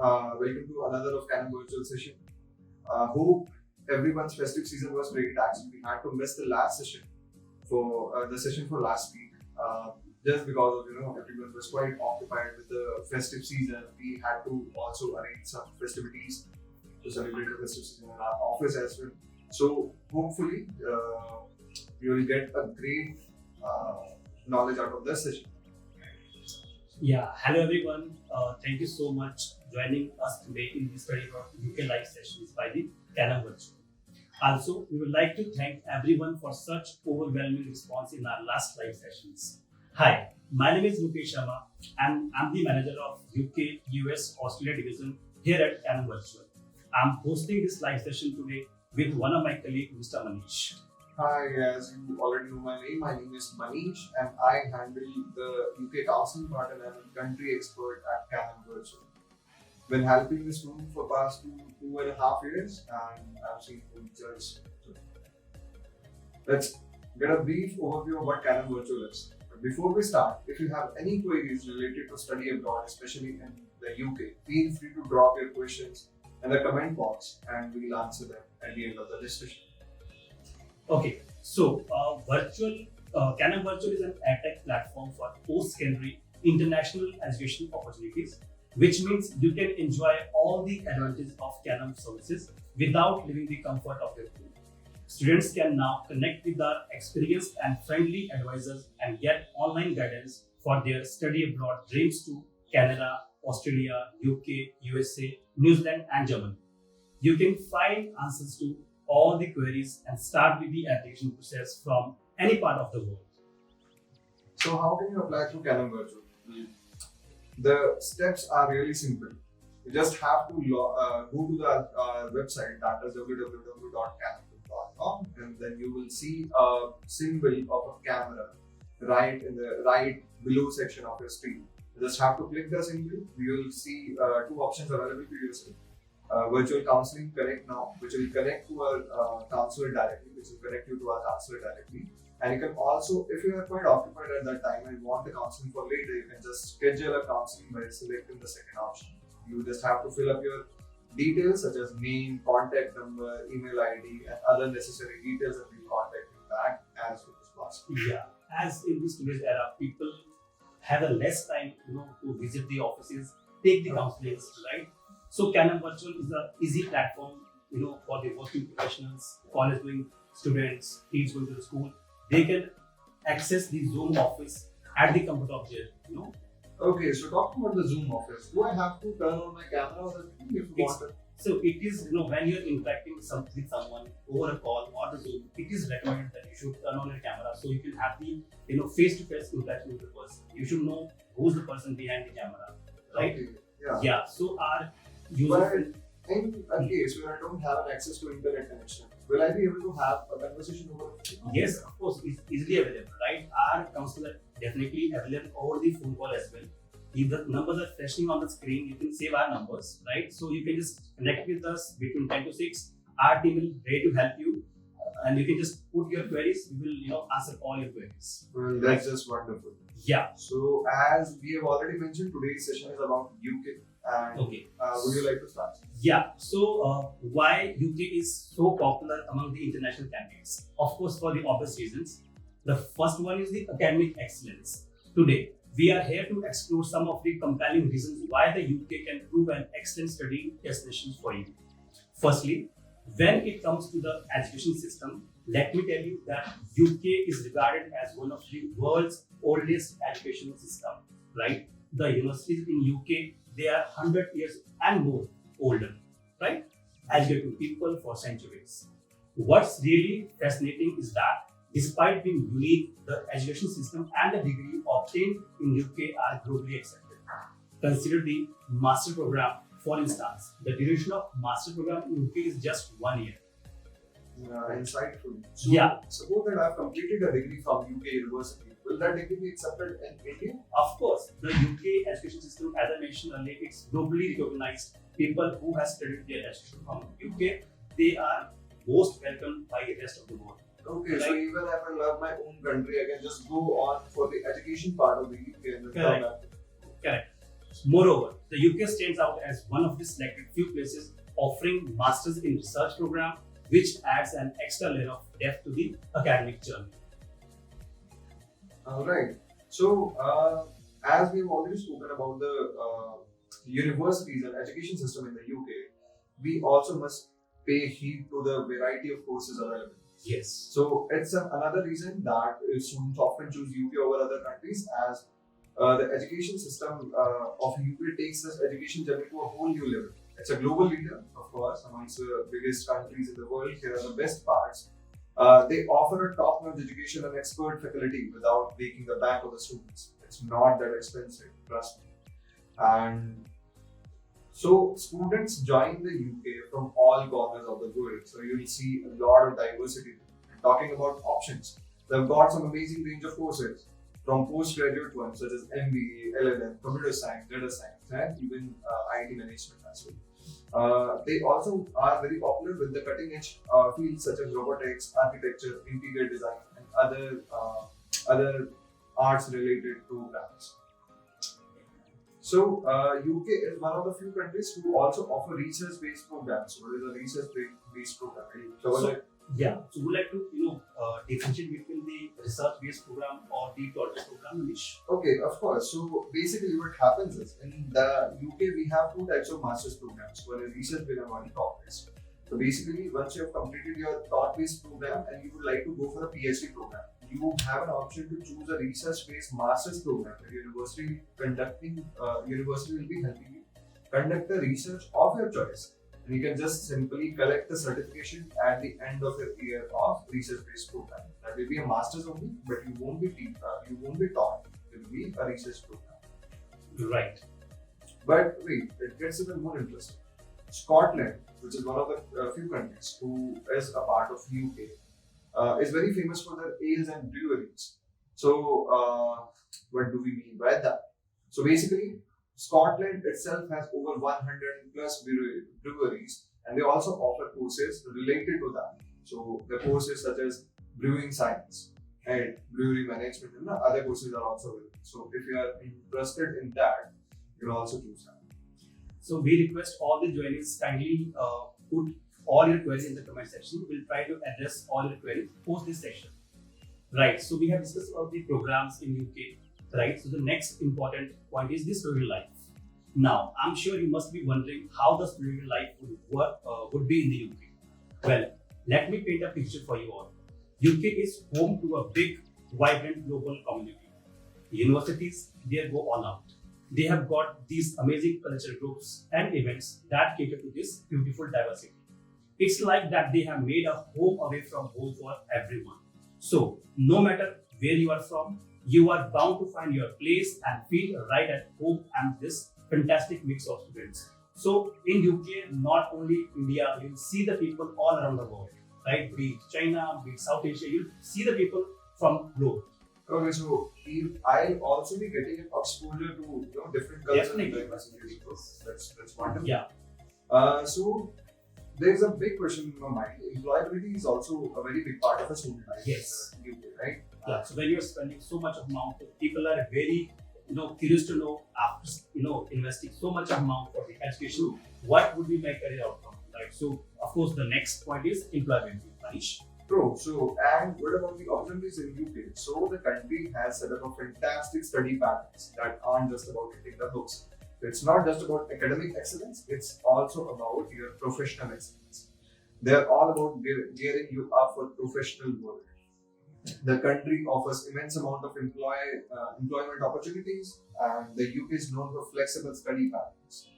Welcome to another of Canam Virtual session. Hope everyone's festive season was great. Actually, we had to miss the last session for the session for last week. Just because of everyone was quite occupied with the festive season. We had to also arrange some festivities to celebrate the festive season in our office as well. So hopefully you will get a great knowledge out of this session. Yeah, hello everyone. Thank you so much joining us today in this study of UK live sessions by the Canam Virtual. Also, we would like to thank everyone for such overwhelming response in our last live sessions. Hi, my name is Rupesh Sharma and I'm the manager of UK, US, Australia division here at Canam Virtual. I'm hosting this live session today with one of my colleagues, Mr. Manish. Hi, as you already know my name is Manish and I handle the UK counseling part and I'm a country expert at Canam Virtual. Been helping this room for past two and a half years and I've seen good results. Let's get a brief overview of what Canam Virtual is. But before we start, if you have any queries related to study abroad, especially in the UK, feel free to drop your questions in the comment box and we'll answer them at the end of the discussion. Okay, so Canam Virtual is an edtech platform for post-secondary international education opportunities, which means you can enjoy all the advantages of Canam services without leaving the comfort of your home. Students can now connect with our experienced and friendly advisors and get online guidance for their study abroad dreams to Canada, Australia, UK, USA, New Zealand, and Germany. You can find answers to all the queries and start with the application process from any part of the world. So how can you apply through Canam Virtual? The steps are really simple. You just have to go to the website, that is www.canam.com, and then you will see a symbol of a camera right in the right below section of your screen. You just have to click the symbol. You will see two options available to yourself. Virtual counseling connect now, which will connect to our counselor directly, which will connect you to our counselor directly. And you can also, if you are quite occupied at that time and want the counseling for later, you can just schedule a counseling by selecting the second option. You just have to fill up your details such as name, contact number, email ID, and other necessary details, and we'll contact you back as soon as possible. Yeah, as in this today's era, people have a less time, to visit the offices, take the counselings, right? So Canam Virtual is an easy platform, for the working professionals, college-going students, kids going to the school. They can access the Zoom office at the comfort of their, Okay, so talking about the Zoom office, do I have to turn on my camera or something if you want to? So it is, when you're interacting with someone over a call or the Zoom, it is recommended that you should turn on your camera so you can have the, face-to-face interaction with the person. You should know who's the person behind the camera, right? Okay, yeah. Yeah. So our But user. in a case where I don't have an access to internet connection, will I be able to have a conversation over? Yes, of course, it's easily available, right? Our counselor definitely available over the phone call as well. If the numbers are flashing on the screen, you can save our numbers, right? So you can just connect with us between 10 to 6. Our team will be ready to help you, and you can just put your queries. We will, answer all your queries. Well, that's just wonderful. Yeah. So as we have already mentioned, today's session is about UK. And Okay. Would you like to start? Yeah. So why UK is so popular among the international candidates? Of course, for the obvious reasons. The first one is the academic excellence. Today, we are here to explore some of the compelling reasons why the UK can prove an excellent study destination for you. Firstly, when it comes to the education system, let me tell you that UK is regarded as one of the world's oldest educational system, right? The universities in UK, they are 100 years and more older, right? Educating people for centuries. What's really fascinating is that despite being unique, the education system and the degree obtained in UK are globally accepted. Consider the master program, for instance. The duration of master program in UK is just 1 year. Insightful. So, Yeah. Suppose that I have completed a degree from UK university. Will that degree be accepted in India? Of course, the UK education system, as I mentioned earlier, it's globally recognized. People who have studied their education from UK, they are most welcomed by the rest of the world. Okay, so even if I love my own country, I can just go on for the education part of the UK and then come back. Correct. Moreover, the UK stands out as one of the selected few places offering Masters in Research program, which adds an extra layer of depth to the academic journey. Right. So, as we've already spoken about the universities and education system in the UK, we also must pay heed to the variety of courses available. Yes. So, it's another reason that students often choose UK over other countries, as the education system of UK takes this education journey to a whole new level. It's a global leader, of course, amongst the biggest countries in the world. Here are the best parts. They offer a top-notch education and expert faculty without breaking the back of the students. It's not that expensive, trust me. And so students join the UK from all corners of the world. So you'll see a lot of diversity. Talking about options, they've got some amazing range of courses from postgraduate ones such as MBA, LLM, computer science, data science, and even IT management as well. They also are very popular with the cutting edge fields such as robotics, architecture, interior design, and other arts related programs. So UK is one of the few countries who also offer research based programs. So what is a research based program? Can you cover that? Yeah, so would like to differentiate between the research-based program or the project program, Manish? Okay, of course. So basically, what happens is in the UK we have two types of master's programs. One is research-based and one is thought-based. So basically, once you have completed your thought-based program and you would like to go for a PhD program, you have an option to choose a research-based master's program. The university university will be helping you conduct the research of your choice. And you can just simply collect the certification at the end of your year of research-based program. That will be a master's only, but you won't be taught. It will be a research program. Right. But wait, it gets even more interesting. Scotland, which is one of the few countries who is a part of UK, is very famous for their ales and breweries. So, what do we mean by that? So basically, Scotland itself has over 100 plus breweries, and they also offer courses related to that. So the courses such as brewing science and brewery management and other courses are also available. So if you are interested in that, you can also choose that. So we request all the joinees kindly put all your queries in the comment section. We'll try to address all your queries post this session. Right. So we have discussed about the programs in UK. Right. So the next important point is the student life. Now, I'm sure you must be wondering how the student life would be in the UK. Well, let me paint a picture for you all. UK is home to a big, vibrant global community. Universities there go all out. They have got these amazing cultural groups and events that cater to this beautiful diversity. It's like that they have made a home away from home for everyone. So, no matter where you are from, you are bound to find your place and feel right at home and this fantastic mix of students. So in UK, not only India, you'll see the people all around the world, right? Be it China, be it South Asia, you'll see the people from globe. Okay, so I'll also be getting exposure to different cultures. Definitely. That's wonderful. Yeah. So there's a big question in my mind. Employability is also a very big part of a student life. Yes. In UK, right? Yeah. So when you're spending so much amount, people are very curious to know after investing so much amount for the education, what would be my career outcome, right? So of course the next point is employability. Manish. True. So, and what about the opportunities in UK? So the country has set up a fantastic study patterns that aren't just about hitting the books. It's not just about academic excellence, it's also about your professional excellence. They're all about gearing you up for professional world. The country offers immense amount of employment opportunities, and the UK is known for flexible study patterns.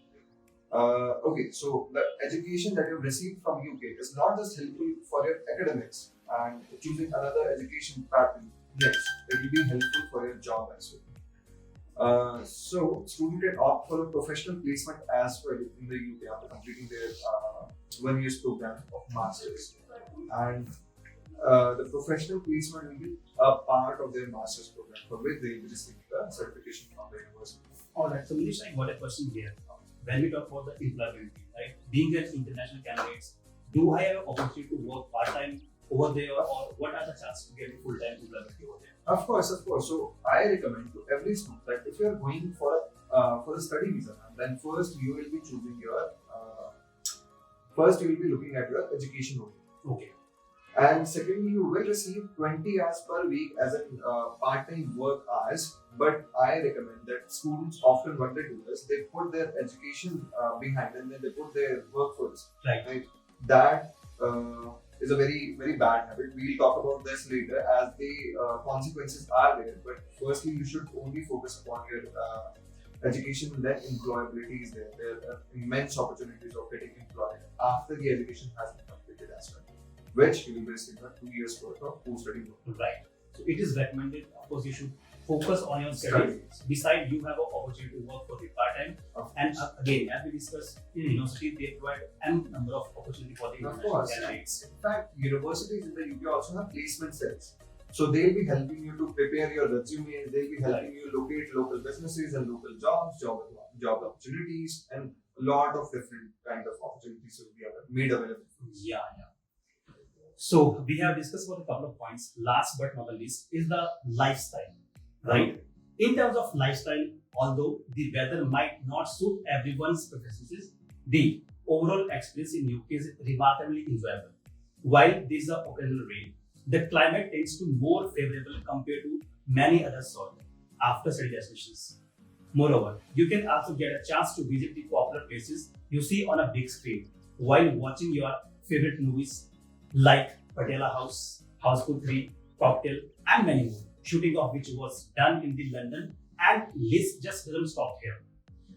Okay, so the education that you've received from UK is not just helpful for your academics and choosing another education pattern. Yes, it will be helpful for your job as well. So, student can opt for a professional placement as well in the UK after completing their 1 year's program of masters, and the professional placement will be a part of their master's program for which they will receive the certification from the university. Alright, so Manish, I got a question here. When we talk about the employability, right? Being an international candidate, do I have an opportunity to work part-time over there, or what are the chances to get full-time employability over there? Of course. So I recommend to every student that if you are going for for the study visa, then first you will be choosing your first you will be looking at your education only. Okay. And secondly, you will receive 20 hours per week as a part-time work hours. But I recommend that students often what they do is they put their education behind and then they put their work first. Right. That is a very bad habit. We'll talk about this later as the consequences are there. But firstly, you should only focus upon your education, then employability is there. There are immense opportunities of getting employed after the education has been completed as well, which you will be receiving 2 years worth of post-study work. Right. So it is recommended, of course, you should focus on your studies. Besides, you have an opportunity to work for the part-time. And again, as we discussed, in university, they provide n number of opportunity for the international candidates. In fact, universities in the UK also have placement cells. So they'll be helping you to prepare your resume, they'll be helping you locate local businesses and local jobs, job opportunities, and a lot of different kind of opportunities will be made available. Yeah. So we have discussed about a couple of points. Last but not the least is the lifestyle, right? In terms of lifestyle, although the weather might not suit everyone's preferences, the overall experience in UK is remarkably enjoyable. While there is a occasional rain, the climate tends to more favorable compared to many other sort after study destinations. Moreover, you can also get a chance to visit the popular places you see on a big screen while watching your favorite movies like Patella House, Houseful 3, Cocktail, and many more, shooting of which was done in the London, and list just doesn't stop here.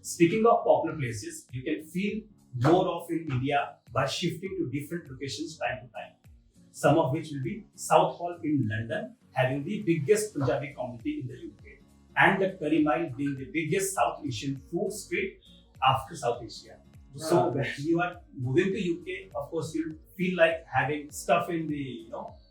Speaking of popular places, you can feel more of in India by shifting to different locations time to time. Some of which will be Southall in London, having the biggest Punjabi community in the UK, and the Curry Mile being the biggest South Asian food street after South Asia. Yeah. So when you are moving to UK, of course, you feel like having stuff in the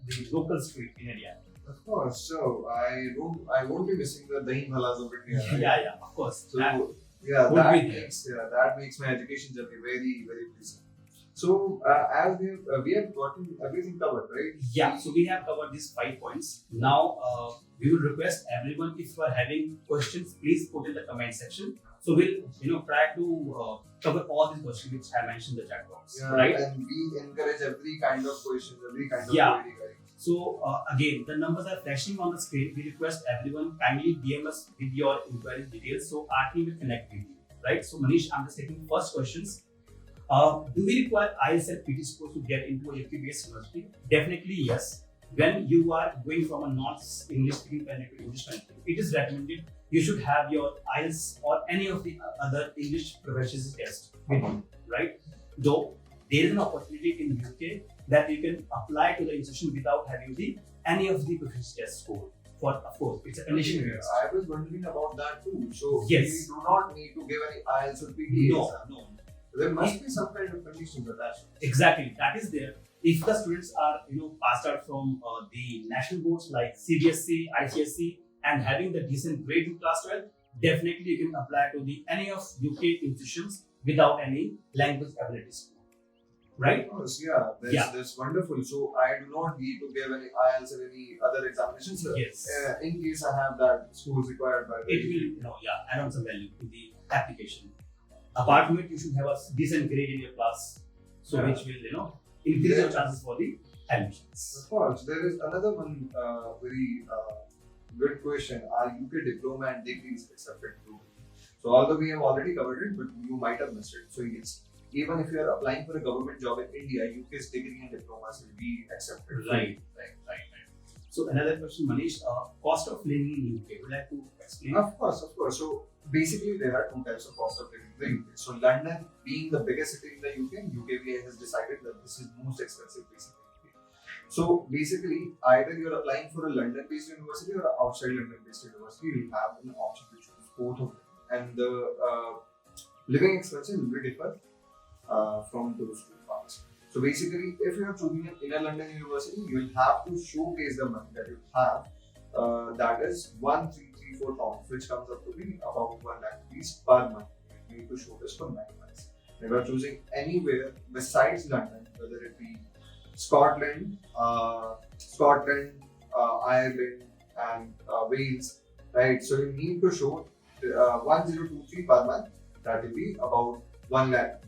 the local street in India. Of course. So I won't be missing the dahi bhalas of India. Right? Yeah, of course. So That that makes my education journey very pleasant. So as we have gotten everything covered, right? Yeah, so we have covered these 5 points. Now we will request everyone, if you are having questions, please put in the comment section. So we'll try to cover all these questions which I mentioned in the chat box. Yeah, right? and we encourage every kind of question, every kind of Yeah. query, right? So again, the numbers are flashing on the screen. We request everyone kindly DM us with your inquiry details so our team will connect with you. Right? So Manish, I'm just taking first questions. Do we require IELTS and PT scores to get into a UK-based university? Definitely yes. When you are going from a non-English speaking country to English country, it is recommended you should have your IELTS or any of the other English proficiency test with you, right? Though there is an opportunity in UK that you can apply to the institution without having any of the proficiency test score. For of course, it's a condition. Okay, I was wondering about that too. So Yes. we do not need to give any IELTS or PT exam. No. There must be some kind of conditions attached. Exactly, that is there. If the students are passed out from the national boards like CBSE, ICSE, and having the decent grade in class 12, definitely you can apply to any of UK institutions without any language ability score. Right? Of course, yeah, that's wonderful. So I do not need to give any IELTS or any other examinations. Yes. In case I have that schools required by the It will add on some value to the application. Apart from it, you should have a decent grade in your class, so which will increase your chances for the admissions. Of course, there is another one very good question. Are UK diploma and degrees accepted globally? So although we have already covered it, but you might have missed it. So yes, even if you are applying for a government job in India, UK's degree and diplomas will be accepted. Right. So another question, Manish, cost of living in UK. Would you like to explain? Of course. So basically, there are two types of cost of living in the UK. So London, being the biggest city in the UK, UKVA has decided that this is most expensive place in the UK. So basically, either you're applying for a London-based university or an outside London-based university, you'll have an option to choose both of them. And the living expenses will be different from those two parts. So basically, if you are choosing an inner London university, you will have to showcase the money that you have. That is 1334 pounds, which comes up to be about 1 lakh rupees per month. You need to show this for 9 months. If you are choosing anywhere besides London, whether it be Scotland, Ireland, and Wales, right? So you need to show 1023 per month. That will be about 1 lakh.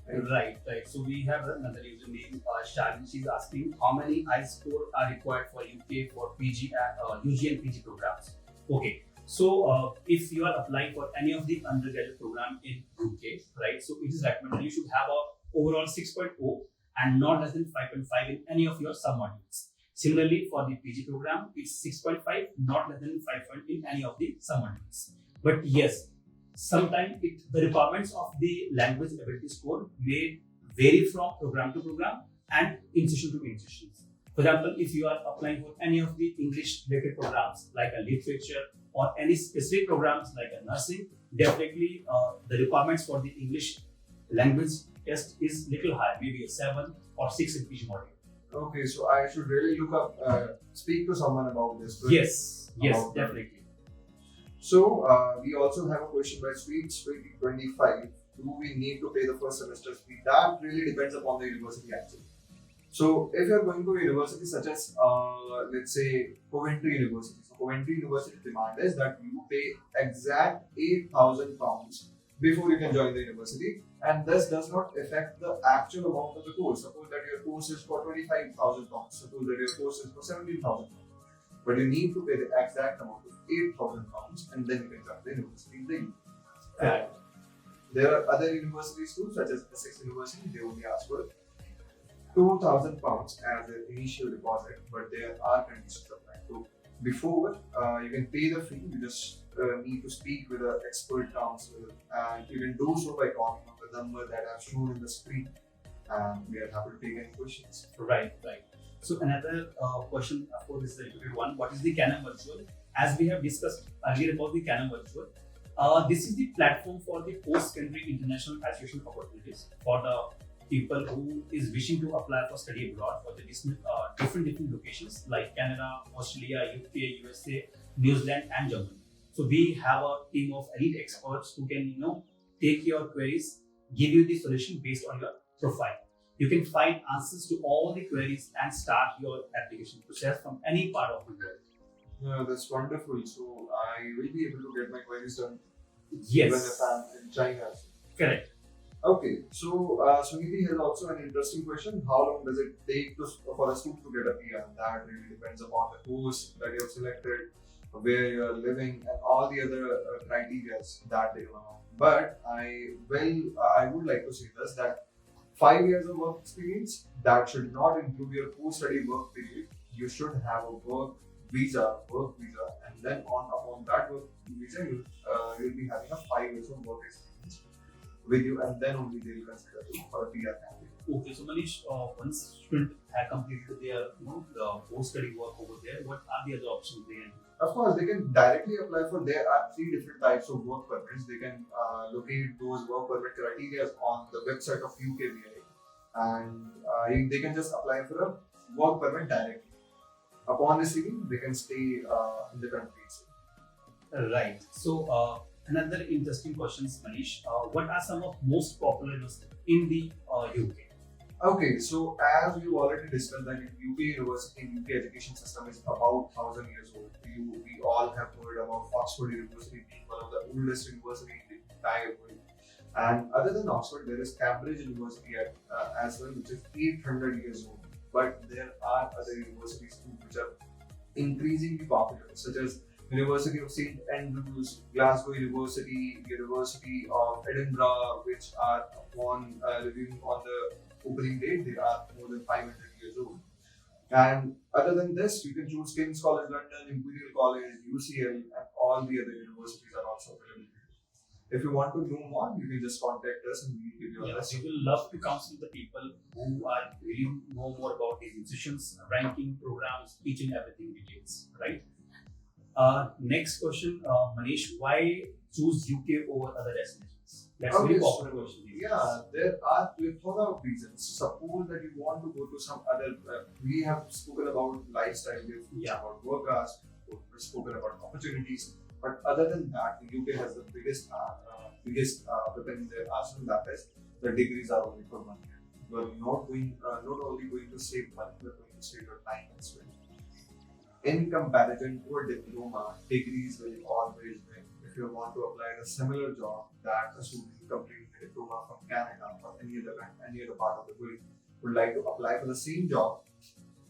Right. So we have another username, Shalini. She's asking how many I-score are required for UK for PG and UG and PG programs. Okay. So if you are applying for any of the undergraduate program in UK, right? So it is recommended you should have a overall 6.0 and not less than 5.5 in any of your sub-modules. Similarly, for the PG program, it's 6.5, not less than 5 in any of the sub-modules. But yes, sometimes the requirements of the language ability score may vary from program to program and institution to institution. For example, if you are applying for any of the English related programs like a literature or any specific programs like a nursing, definitely the requirements for the English language test is little high, maybe a 7 or 6 in PG module. Okay, so I should really look up, speak to someone about this. Yes, definitely. So we also have a question by Sweet25. Do we need to pay the first semester fee? That really depends upon the university actually. So if you are going to a university such as let's say Coventry University. So Coventry University demand is that you pay exact £8,000 before you can join the university, and this does not affect the actual amount of the course. Suppose that your course is for £25,000. Suppose that your course is for £17,000. But you need to pay the exact amount of £8,000 and then you can join the university in the UK. Right. There are other universities too, such as Essex University. They only ask for £2,000 as an initial deposit, but there are conditions applied. So before you can pay the fee, you just need to speak with an expert counsel, and you can do so by calling on the number that I've shown in the screen, and we are happy to take any questions. Right. So another question, of course, is the repeated one. What is the Canam Virtual? As we have discussed earlier about the Canam Virtual, this is the platform for the post-secondary international education opportunities for the people who is wishing to apply for study abroad for the different locations like Canada, Australia, UK, USA, New Zealand, and Germany. So we have a team of elite experts who can take your queries, give you the solution based on your profile. You can find answers to all the queries and start your application process from any part of the world. Yeah, that's wonderful. So I will be able to get my queries done Yes. even if I'm in China. Correct. Okay, so Suniti has also an interesting question. How long does it take for a student to get a PR? That really depends upon the course that you have selected, where you are living, and all the other criteria that they have. But I would like to say this, that 5 years of work experience, that should not include your post-study work period. You should have a work visa, and then upon that work visa, you'll be having a 5 years of work experience with you, and then only they will consider you for a PR candidate. Okay, so Manish, once student have completed their the post-study work over there, what are the other options they can do? Of course, they can directly apply for. There are 3 different types of work permits. They can locate those work permit criteria on the website of UKVI, and they can just apply for a work permit directly. Upon receiving, they can stay in the country. Right. So another interesting question, Manish. What are some of most popular universities in the UK? Okay, so as we've already discussed that UK university, UK education system is about 1,000 years old. We all have heard about Oxford University being one of the oldest universities in the entire world. And other than Oxford, there is Cambridge University as well, which is 800 years old. But there are other universities too, which are increasingly popular, such as University of St. Andrews, Glasgow University, University of Edinburgh, which are upon reviewing on the opening date, they are more than 500 years old. And other than this, you can choose King's College London, Imperial College, UCL, and all the other universities are also available. If you want to know more, you can just contact us and we'll give you a list. We will love to counsel the people who are really know more about these institutions, ranking, programs, each and everything details, right? Next question, Manish, why choose UK over other destinations? That's a very popular question. Yeah, there are a plethora of reasons. Suppose that you want to go to some other, we have spoken about lifestyle, we have spoken about work hours, we've spoken about opportunities. But other than that, the UK has the biggest weapon in their arsenal, that is the degrees are only for 1 year. You are not only going to save money, you are going to save your time as well. In comparison to a diploma, degrees will always win. If if you want to apply a similar job that a student completing a diploma from Canada or any other part of the world would like to apply for the same job,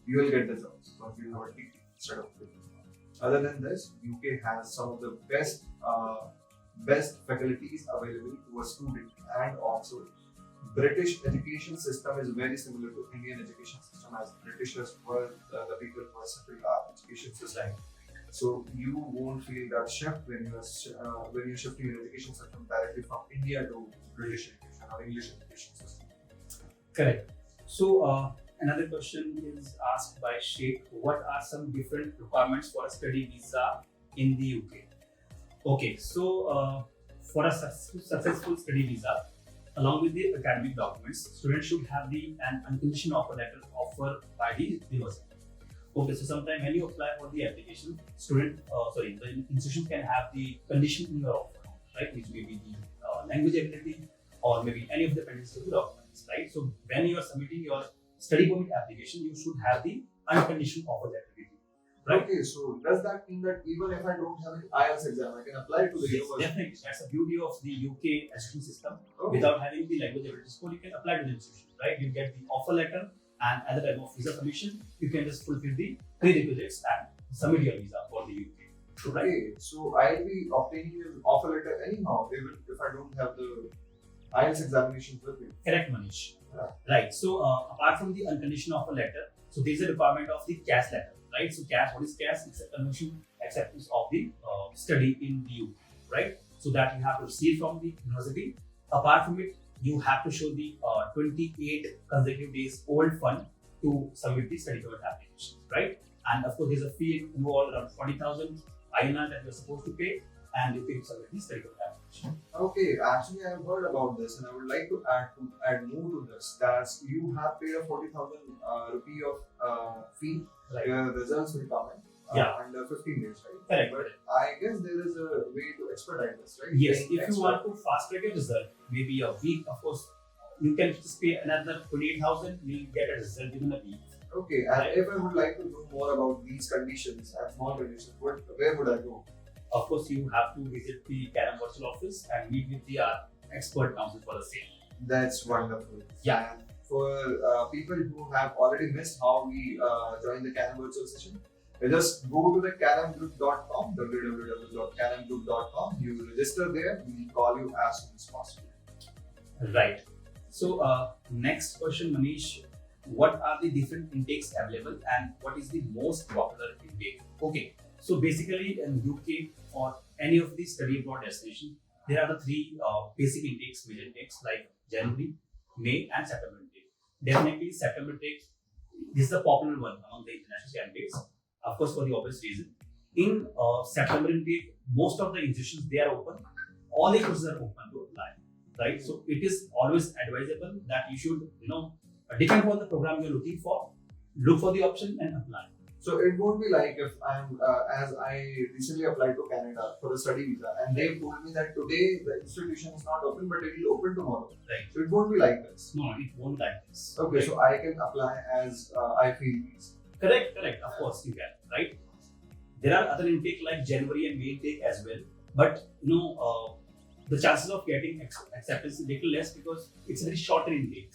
you will get the jobs because you have a degree instead of a diploma. Other than this, UK has some of the best faculties available to a student, and also British education system is very similar to Indian education system, as Britishers were the people who are settled our education system. So you won't feel that shift when you're shifting your education system directly from India to British education or English education system. Correct. So another question is asked by Sheikh. What are some different requirements for a study visa in the UK? Okay, so for a successful study visa, along with the academic documents, students should have an unconditional offer letter offered by the university. Okay, so sometime when you apply for the application, the institution can have the condition in your offer, right? Which may be the language ability or maybe any of the pending documents, right? So when you are submitting your study permit application, you should have the unconditional offer letter with you, right? Okay, so does that mean that even if I don't have an IELTS exam, I can apply to the Yes, university? definitely. That's the beauty of the UK education system. Okay. Without having the language ability score, you can apply to the institution, right? You get the offer letter, and at the time of visa submission, you can just fulfill the prerequisites and submit your visa for the UK. Right? Okay, so I'll be obtaining an offer letter anyhow, even if I don't have the IELTS examinations with me. Correct, Manish. Yeah. Right. So apart from the unconditional offer letter, so there is a requirement of the CAS letter, right? So CAS, what is CAS? It's a conditional acceptance of the study in the UK, right? So that you have to receive from the university. Apart from it, you have to show the 28 consecutive days old fund to submit the study permit application, right? And of course, there's a fee involved around 40,000 INR that you're supposed to pay, and you pay to submit the study permit application. Okay, actually I've heard about this, and I would like to add more to this. That you have paid a 40,000 rupee of fee. Right. Your results will come in under 15 days, right? Correct. But I guess there is a way to expedite this, right? Yes, Paying if you want to fast track your result, maybe a week, of course, you can just pay another 28,000, you'll get a result within a week. Okay, and if I would like to know more about these conditions and small conditions, where would I go? Of course, you have to visit the Canam Virtual office and meet with the expert counsel for the same. That's wonderful. Yeah. And for people who have already missed how we join the Canam Virtual session, just go to the canamgroup.com, www.canamgroup.com. You register there, we'll call you as soon as possible. Right. So, next question, Manish. What are the different intakes available and what is the most popular intake? Okay. So, basically, in UK or any of the study abroad destination, there are the three basic intakes, major intakes like January, May, and September intake. Definitely, September intake is the popular one among the international candidates. Of course, for the obvious reason. In September intake, most of the institutions, they are open. All the courses are open to apply, right? So it is always advisable that you should, depend on the program you're looking for, look for the option and apply. So it won't be like if I'm, as I recently applied to Canada for a study visa, and they told me that today the institution is not open, but it will open tomorrow. Right. So it won't be like this. No, it won't like this. Okay, so I can apply as I feel pleased. Correct. Of course, you can, right? There are other intake like January and May intake as well, but the chances of getting acceptance is little less because it's a very shorter intake,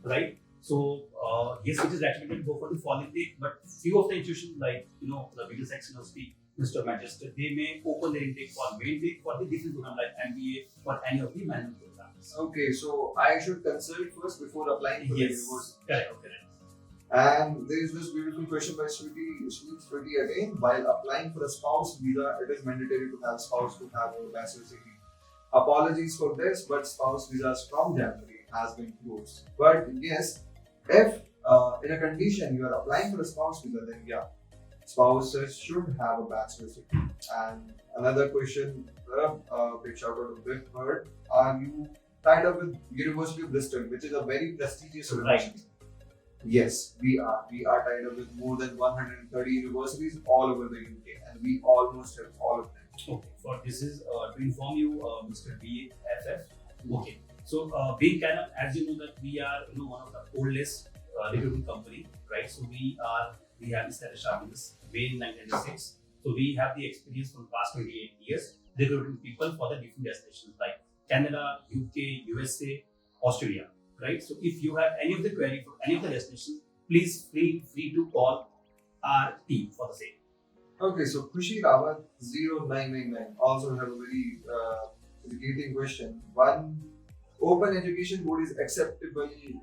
right? So yes, it is recommended to go for the fall intake, but few of the institutions like the Middlesex University, Mr. Manchester, they may open their intake for May intake for the different program like MBA or any of the management programs. Okay, so I should consult first before applying for the university. Correct. And there is this beautiful question by Sweetie again. While applying for a spouse visa, it is mandatory to have spouse to have a bachelor's degree. Apologies for this, but spouse visas from January has been closed. But yes, if in a condition you are applying for a spouse visa, then yeah, spouses should have a bachelor's degree. And another question, big shout out to Big Bird. Are you tied up with University of Bristol, which is a very prestigious university? Yes, we are. We are tied up with more than 130 universities all over the UK, and we almost have all of them. Okay, for this is to inform you, Mr. BFF. Okay, so being Canam, as you know that we are one of the oldest recruiting company, right? So we have established our business way in 1996. So we have the experience from past 28 years recruiting people for the different destinations like Canada, UK, USA, Australia, right? So if you have any of the query for any of the destinations, please feel free to call our team for the same. Okay, so Khushi Rawat 0999 also have a very educating question. One, open education board is acceptable in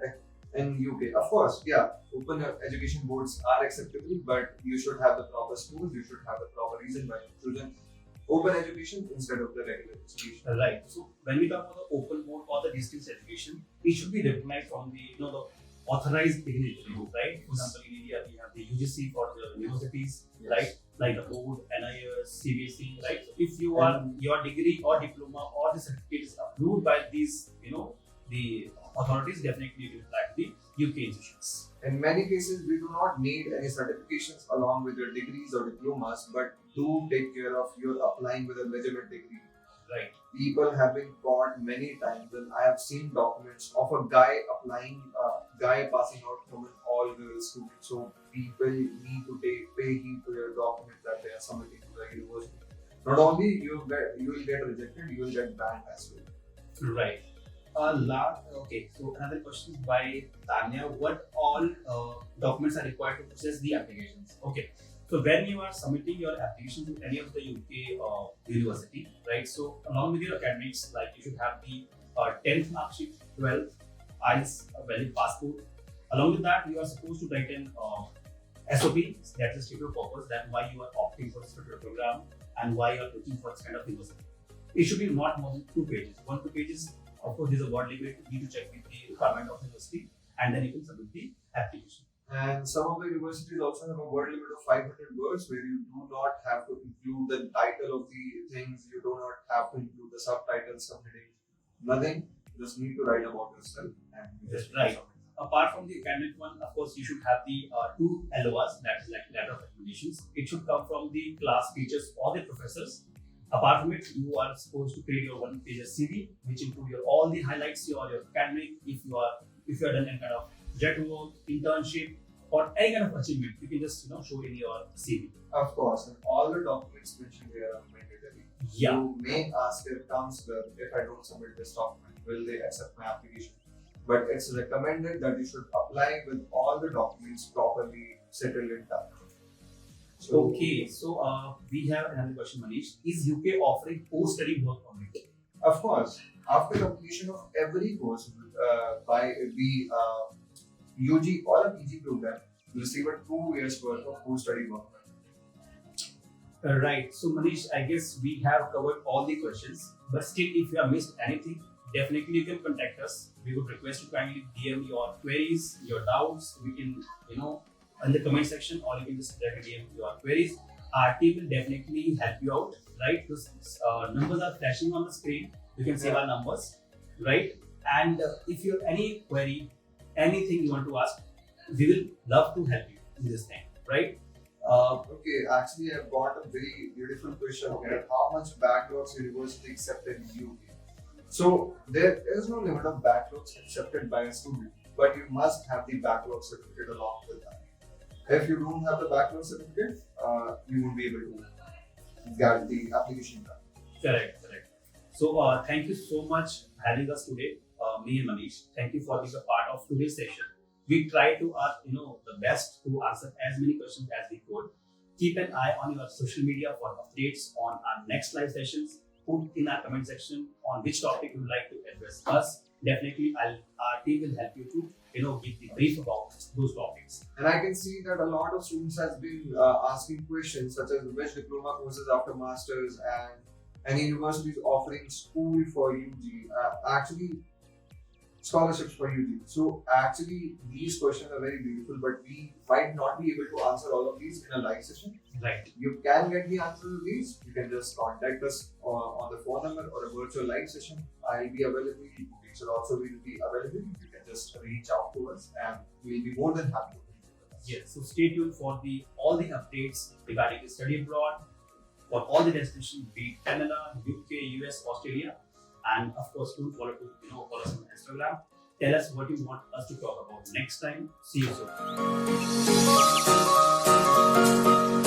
UK? Of course, yeah, open education boards are acceptable, but you should have the proper schools, you should have the proper reason why you chosen open education instead of the regular education. Right. So when we talk about the open board or the distance education, it should be recognized from the authorized degree, right? For example, in India we have the UGC for the universities, Yes. right? Like the board, NIS, CBSE, right? So if you are your degree or diploma or the certificate is approved by these, the authorities, definitely you can apply to the UK institutions. In many cases, we do not need any certifications along with your degrees or diplomas, but do take care of your applying with a legitimate degree. Right. People have been caught many times, and I have seen documents of a guy applying, guy passing out from an all-girls school. So people need to pay heed to your documents that they are submitting to the university. Not only you will get rejected, you will get banned as well. Right. Okay, so another question by Tanya. What all documents are required to process the applications? Okay, so when you are submitting your application to any of the UK university, right? So along with your academics, like you should have the 10th mark sheet, 12th, IELTS, a valid passport. Along with that, you are supposed to write an SOP, that is statement of purpose, that why you are opting for this particular program and why you are looking for this kind of university. It should be not more than 2 pages. 2 pages. Of course, there's a word limit. You need to check with the requirement of the university, and then you can submit the application. And some of the universities also have a word limit of 500 words where you do not have to include the title of the things, you do not have to include the subtitles, subheading, nothing. You just need to write about yourself. And you just Right. Apart from the academic one, of course, you should have the 2 LORs, that is like letter of recommendations. It should come from the class teachers or the professors. Apart from it, you are supposed to create your 1-page CV, which include all the highlights, your academic. If you are done any kind of jet work, internship, or any kind of achievement, you can just show in your CV. of course, and all the documents mentioned here are mandatory. Yeah. You may ask your counselor, if I don't submit this document, will they accept my application? But it's recommended that you should apply with all the documents properly settled in time. So, Okay, so we have another question, Manish. Is UK offering post-study work permit? of course, after completion of every course by the UG or a PG program, you receive a 2 years worth of post-study work. Right. So, Manish, I guess we have covered all the questions. But still, if you have missed anything, definitely you can contact us. We would request you kindly DM your queries, your doubts. We can, in the comment section, or you can just directly DM your queries. Our team will definitely help you out. Right. Those numbers are flashing on the screen. You can save our numbers. Right. And if you have any query, anything you want to ask, we will love to help you in this thing. Right. Okay, actually, I've got a very beautiful question here. How much backlogs university accepted in UK? So there is no limit of backlogs accepted by a student, but you must have the backlog certificate along with that. If you don't have the backlog certificate, you won't be able to get the application done. Correct. So thank you so much for having us today, me and Manish. Thank you for being a part of today's session. We try to the best to answer as many questions as we could. Keep an eye on your social media for updates on our next live sessions. Put in our comment section on which topic you would like to address us. Definitely, our team will help you to give the brief about those topics. And I can see that a lot of students has been asking questions such as which diploma courses after masters and any universities offering school for UG. Actually, scholarships for UG. So actually, these questions are very beautiful, but we might not be able to answer all of these in a live session. Right. You can get the answers to these. You can just contact us on the phone number or a virtual live session. I'll be available. We should also be available. You can just reach out to us, and we'll be more than happy to help you with us. Yes. So stay tuned for all the updates regarding the study abroad for all the destinations, be it Canada, UK, US, Australia. And of course, don't follow us on Instagram. Tell us what you want us to talk about next time. See you soon.